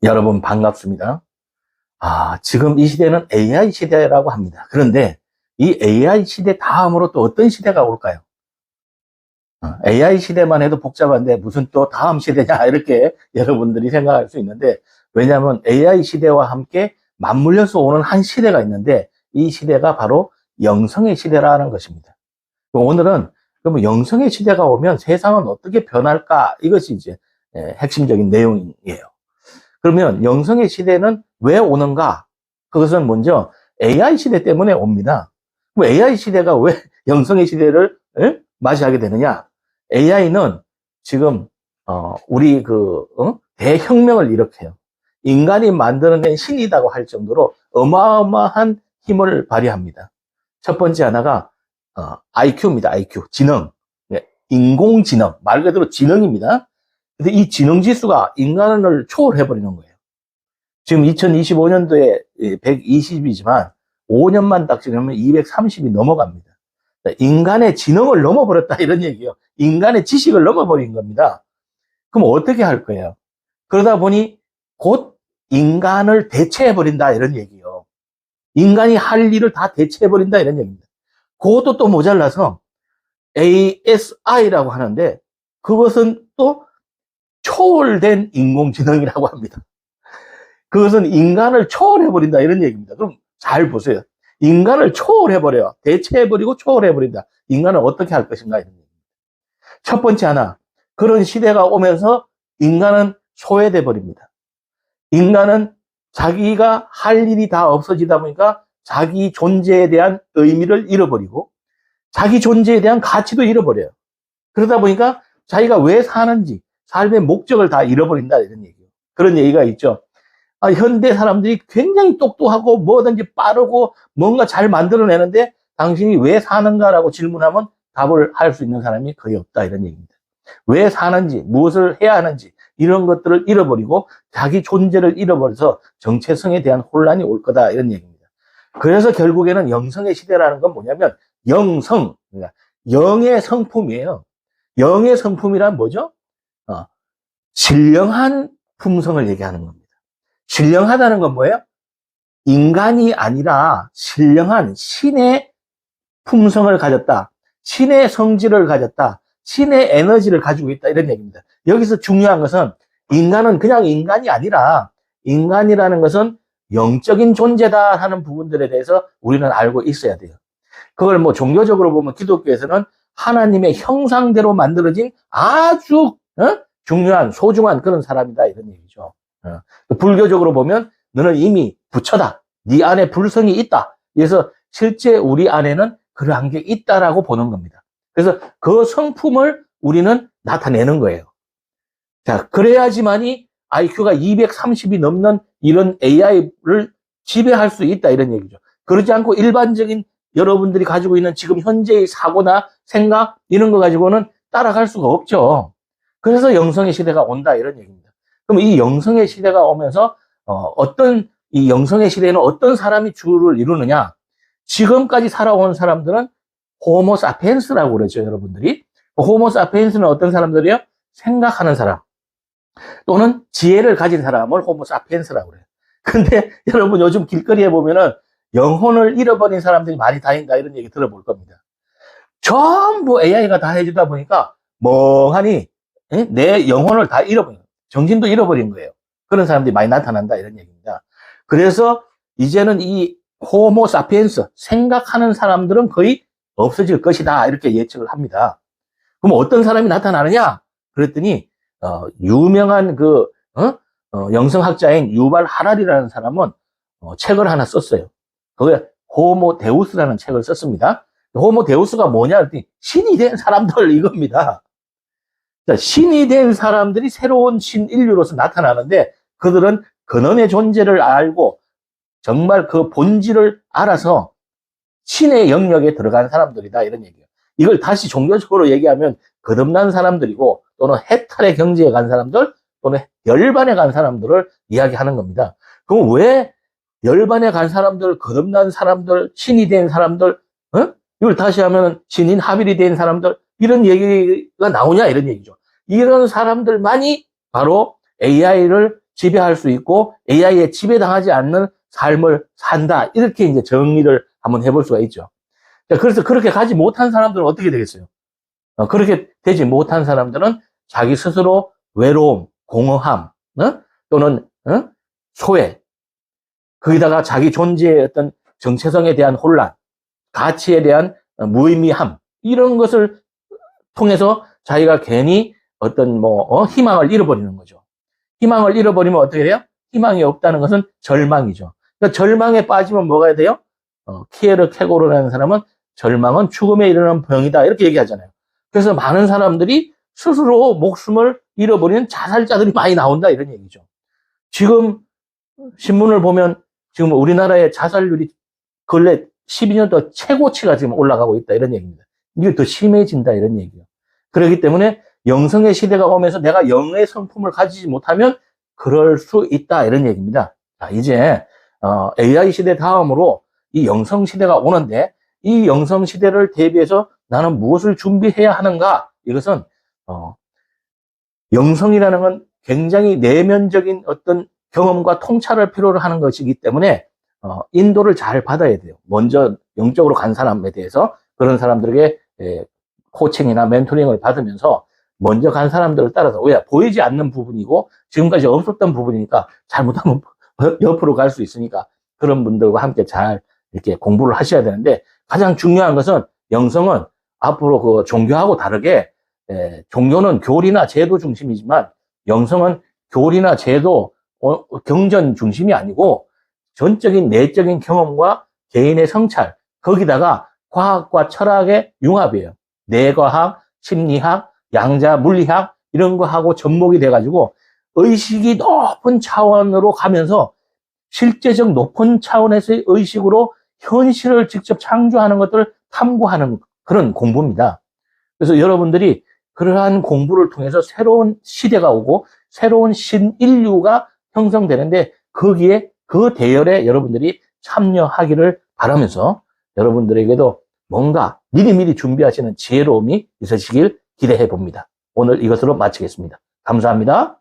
여러분 반갑습니다. 지금 이 시대는 AI 시대라고 합니다. 그런데 이 AI 시대 다음으로 또 어떤 시대가 올까요? AI 시대만 해도 복잡한데 무슨 또 다음 시대냐 이렇게 여러분들이 생각할 수 있는데, 왜냐하면 AI 시대와 함께 맞물려서 오는 한 시대가 있는데 이 시대가 바로 영성의 시대라는 것입니다. 오늘은 그럼 영성의 시대가 오면 세상은 어떻게 변할까, 이것이 이제 핵심적인 내용이에요. 그러면 영성의 시대는 왜 오는가? 그것은 먼저 AI 시대 때문에 옵니다. 그럼 AI 시대가 왜 영성의 시대를 맞이하게 되느냐? AI는 지금 우리 대혁명을 일으켜요. 인간이 만들어낸 신이라고 할 정도로 어마어마한 힘을 발휘합니다. 첫 번째 하나가 IQ입니다. IQ, 지능. 인공지능, 말 그대로 지능입니다. 근데 이 지능 지수가 인간을 초월해버리는 거예요. 지금 2025년도에 120이지만 5년만 딱 지나면 230이 넘어갑니다. 인간의 지능을 넘어버렸다 이런 얘기예요. 인간의 지식을 넘어버린 겁니다. 그럼 어떻게 할 거예요? 그러다 보니 곧 인간을 대체해버린다 이런 얘기예요. 인간이 할 일을 다 대체해버린다 이런 얘기입니다. 그것도 또 모자라서 ASI라고 하는데, 그것은 또 초월된 인공지능이라고 합니다. 그것은 인간을 초월해버린다 이런 얘기입니다. 그럼 잘 보세요. 인간을 초월해버려요. 대체해버리고 초월해버린다. 인간은 어떻게 할 것인가 이런 얘기입니다. 첫 번째 하나, 그런 시대가 오면서 인간은 소외돼 버립니다. 인간은 자기가 할 일이 다 없어지다 보니까 자기 존재에 대한 의미를 잃어버리고 자기 존재에 대한 가치도 잃어버려요. 그러다 보니까 자기가 왜 사는지, 삶의 목적을 다 잃어버린다 이런 얘기예요. 그런 얘기가 있죠. 현대 사람들이 굉장히 똑똑하고 뭐든지 빠르고 뭔가 잘 만들어내는데 당신이 왜 사는가라고 질문하면 답을 할 수 있는 사람이 거의 없다 이런 얘기입니다. 왜 사는지, 무엇을 해야 하는지 이런 것들을 잃어버리고 자기 존재를 잃어버려서 정체성에 대한 혼란이 올 거다 이런 얘기입니다. 그래서 결국에는 영성의 시대라는 건 뭐냐면 영성, 그러니까 영의 성품이에요. 영의 성품이란 뭐죠? 신령한 품성을 얘기하는 겁니다. 신령하다는 건 뭐예요? 인간이 아니라 신령한 신의 품성을 가졌다. 신의 성질을 가졌다. 신의 에너지를 가지고 있다 이런 얘기입니다. 여기서 중요한 것은 인간은 그냥 인간이 아니라 인간이라는 것은 영적인 존재다 하는 부분들에 대해서 우리는 알고 있어야 돼요. 그걸 종교적으로 보면 기독교에서는 하나님의 형상대로 만들어진 아주 중요한 소중한 그런 사람이다 이런 얘기죠. 불교적으로 보면 너는 이미 부처다. 네 안에 불성이 있다. 그래서 실제 우리 안에는 그러한 게 있다라고 보는 겁니다. 그래서 그 성품을 우리는 나타내는 거예요. 자, 그래야지만이 IQ가 230이 넘는 이런 AI를 지배할 수 있다 이런 얘기죠. 그러지 않고 일반적인 여러분들이 가지고 있는 지금 현재의 사고나 생각 이런 거 가지고는 따라갈 수가 없죠. 그래서 영성의 시대가 온다 이런 얘기입니다. 그럼 이 영성의 시대가 오면서 이 영성의 시대에는 어떤 사람이 주를 이루느냐? 지금까지 살아온 사람들은 호모 사피엔스라고 그러죠, 여러분들이. 호모 사피엔스는 어떤 사람들이요? 생각하는 사람 또는 지혜를 가진 사람을 호모 사피엔스라고 그래요. 근데 여러분 요즘 길거리에 보면은 영혼을 잃어버린 사람들이 많이 다닌다 이런 얘기 들어볼 겁니다. 전부 AI가 다 해주다 보니까 멍하니 내 영혼을 다 잃어버린 거예요. 정신도 잃어버린 거예요. 그런 사람들이 많이 나타난다 이런 얘기입니다. 그래서 이제는 이 호모 사피엔스, 생각하는 사람들은 거의 없어질 것이다 이렇게 예측을 합니다. 그럼 어떤 사람이 나타나느냐? 그랬더니 유명한 영성학자인 유발 하라리라는 사람은 책을 하나 썼어요. 그게 호모 데우스라는 책을 썼습니다. 호모 데우스가 뭐냐 그랬더니 신이 된 사람들 이겁니다. 신이 된 사람들이 새로운 신인류로서 나타나는데 그들은 근원의 존재를 알고 정말 그 본질을 알아서 신의 영역에 들어간 사람들이다 이런 얘기예요. 이걸 다시 종교적으로 얘기하면 거듭난 사람들이고 또는 해탈의 경지에 간 사람들 또는 열반에 간 사람들을 이야기하는 겁니다. 그럼 왜 열반에 간 사람들, 거듭난 사람들, 신이 된 사람들, 이걸 다시 하면 신인 하빌이 된 사람들 이런 얘기가 나오냐 이런 얘기죠. 이런 사람들만이 바로 AI를 지배할 수 있고 AI에 지배당하지 않는 삶을 산다. 이렇게 이제 정의를 한번 해볼 수가 있죠. 그래서 그렇게 가지 못한 사람들은 어떻게 되겠어요? 그렇게 되지 못한 사람들은 자기 스스로 외로움, 공허함, 또는 소외, 거기다가 자기 존재의 어떤 정체성에 대한 혼란, 가치에 대한 무의미함, 이런 것을 통해서 자기가 괜히 어떤 희망을 잃어버리는 거죠. 희망을 잃어버리면 어떻게 돼요? 희망이 없다는 것은 절망이죠. 그러니까 절망에 빠지면 뭐가 돼요? 키에르 케고르라는 사람은 절망은 죽음에 이르는 병이다, 이렇게 얘기하잖아요. 그래서 많은 사람들이 스스로 목숨을 잃어버리는 자살자들이 많이 나온다, 이런 얘기죠. 지금 신문을 보면 지금 우리나라의 자살률이 근래 12년 동안 최고치가 지금 올라가고 있다, 이런 얘기입니다. 이게 더 심해진다, 이런 얘기예요. 그렇기 때문에 영성의 시대가 오면서 내가 영의 성품을 가지지 못하면 그럴 수 있다, 이런 얘기입니다. 자, 이제 AI 시대 다음으로 이 영성 시대가 오는데, 이 영성 시대를 대비해서 나는 무엇을 준비해야 하는가? 이것은 영성이라는 건 굉장히 내면적인 어떤 경험과 통찰을 필요로 하는 것이기 때문에 인도를 잘 받아야 돼요. 먼저 영적으로 간 사람에 대해서 그런 사람들에게 코칭이나 멘토링을 받으면서 먼저 간 사람들을 따라서, 왜? 보이지 않는 부분이고 지금까지 없었던 부분이니까 잘못하면 옆으로 갈 수 있으니까 그런 분들과 함께 잘 이렇게 공부를 하셔야 되는데, 가장 중요한 것은 영성은 앞으로 그 종교하고 다르게 종교는 교리나 제도 중심이지만 영성은 교리나 제도, 경전 중심이 아니고 전적인 내적인 경험과 개인의 성찰, 거기다가 과학과 철학의 융합이에요. 뇌과학, 심리학, 양자 물리학 이런 거하고 접목이 돼가지고 의식이 높은 차원으로 가면서 실제적 높은 차원에서의 의식으로 현실을 직접 창조하는 것들을 탐구하는 그런 공부입니다. 그래서 여러분들이 그러한 공부를 통해서 새로운 시대가 오고 새로운 신인류가 형성되는데, 거기에 그 대열에 여러분들이 참여하기를 바라면서 여러분들에게도 뭔가 미리미리 준비하시는 지혜로움이 있으시길 기대해 봅니다. 오늘 이것으로 마치겠습니다. 감사합니다.